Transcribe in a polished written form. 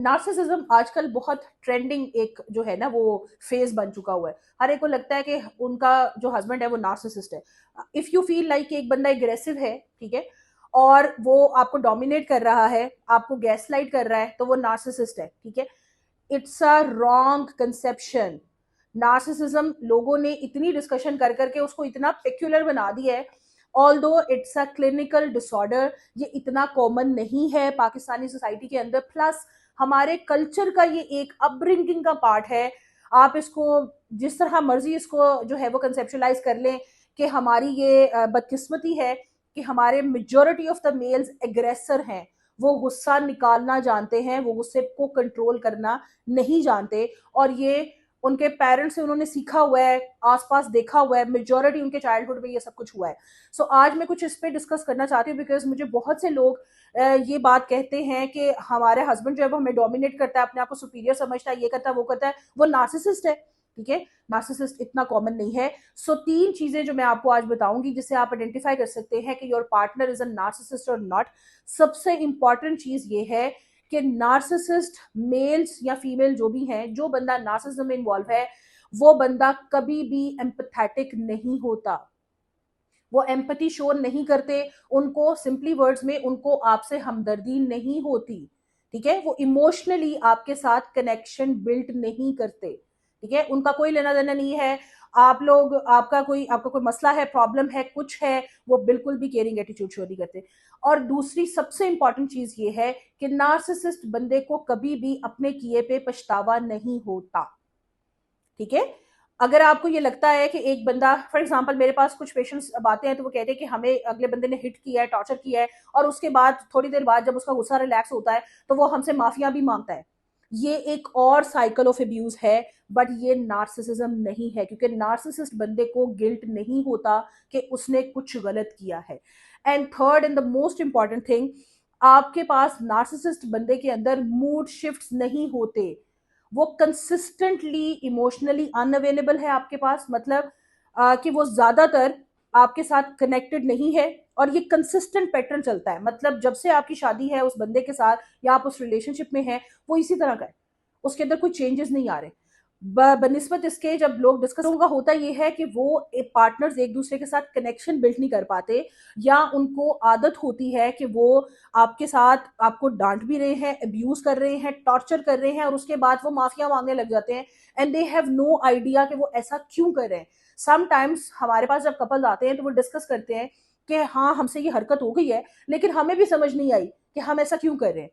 Narcissism आजकल बहुत trending एक जो है ना वो फेज बन चुका हुआ है। हर एक को लगता है कि उनका जो हस्बैंड है वो नार्सिसिस्ट है। इफ यू फील लाइक कि एक बंदा एग्रेसिव है, ठीक है, और वो आपको डोमिनेट कर रहा है, आपको गैसलाइट कर रहा है, तो वो नार्सिसिस्ट है, ठीक है। It's a wrong conception. Narcissism लोगों ने इतनी डिस्कशन कर करके उसको इतना पेक्युलर बना दिया है। Although it's a clinical disorder, ये इतना कॉमन नहीं है पाकिस्तानी सोसाइटी के अंदर। प्लस हमारे कल्चर का ये एक अपब्रिंगिंग का पार्ट है। आप इसको जिस तरह मर्जी इसको जो है वो कंसेप्शलाइज कर लें कि हमारी ये बदकिस्मती है कि हमारे majority of the mails aggressor हैं। वो गुस्सा निकालना जानते हैं, वो गुस्से को कंट्रोल करना नहीं जानते। और ये उनके पेरेंट्स से उन्होंने सीखा हुआ है, आसपास देखा हुआ है, मेजोरिटी उनके चाइल्डहुड में ये सब कुछ हुआ है। सो आज मैं कुछ इस पे डिस्कस करना चाहती हूँ बिकॉज मुझे बहुत से लोग ये बात कहते हैं कि हमारे हस्बैंड जो है वो हमें डोमिनेट करता है, अपने आप को सुपीरियर समझता है, ये करता है, वो करता है, वो नार्सिसिस्ट है। ठीक है, नार्सिसिस्ट इतना कॉमन नहीं है। सो तीन चीजें जो मैं आपको आज बताऊंगी जिससे आप आइडेंटिफाई कर सकते हैं कि your partner is a narcissist और नॉट। सबसे इंपॉर्टेंट चीज ये है कि नार्सिसिस्ट मेल्स या फीमेल जो भी हैं, जो बंदा नार्सिसिज्म में इन्वॉल्व है, वो बंदा कभी भी एम्पथेटिक नहीं होता। वो एम्पैथी शो नहीं करते। उनको सिंपली वर्ड्स में उनको आपसे हमदर्दी नहीं होती। ठीक है, वो इमोशनली आपके साथ कनेक्शन बिल्ड नहीं करते। ठीक है, उनका कोई लेना देना नहीं है। आप लोग आपका कोई मसला है, प्रॉब्लम है, कुछ है, वो बिल्कुल भी केयरिंग एटीट्यूड शो नहीं करते। और दूसरी सबसे इंपॉर्टेंट चीज ये है कि नार्सिसिस्ट बंदे को कभी भी अपने किए पे पछतावा नहीं होता। ठीक है, अगर आपको ये लगता है कि एक बंदा, फॉर एग्जांपल मेरे पास कुछ पेशेंट्स अब आते हैं तो वो कहते हैं कि हमें अगले बंदे ने हिट किया है, टॉर्चर किया है, और उसके बाद थोड़ी देर बाद जब उसका गुस्सा रिलैक्स होता है तो वो हमसे माफिया भी मांगता है। ये एक और साइकिल ऑफ अब्यूज है। बट ये नार्सिसिज्म नहीं है, क्योंकि नार्सिसिस्ट बंदे को गिल्ट नहीं होता कि उसने कुछ गलत किया है। And third and the most important thing, आपके पास नार्सिसिस्ट बंदे के अंदर मूड शिफ्ट्स नहीं होते। वो कंसिस्टेंटली इमोशनली अनअवेलेबल है आपके पास, मतलब कि वो ज्यादातर आपके साथ कनेक्टेड नहीं है। और ये कंसिस्टेंट पैटर्न चलता है, मतलब जब से आपकी शादी है उस बंदे के साथ या आप उस रिलेशनशिप में हैं, वो इसी तरह का है। उसके अंदर कोई चेंजेस नहीं आ रहे। बनिस्बत इसके जब लोग डिस्कस होगा, होता ये है कि वो पार्टनर्स एक दूसरे के साथ कनेक्शन बिल्ड नहीं कर पाते, या उनको आदत होती है कि वो आपके साथ आपको डांट भी रहे हैं, अब्यूज कर रहे हैं, टॉर्चर कर रहे हैं, और उसके बाद वो माफिया मांगने लग जाते हैं। And they have no idea कि वो ऐसा क्यों कर रहे हैं। समटाइम्स हमारे पास जब कपल आते हैं तो वो डिस्कस करते हैं कि हाँ हमसे ये हरकत हो गई है, लेकिन हमें भी समझ नहीं आई कि हम ऐसा क्यों कर रहे हैं।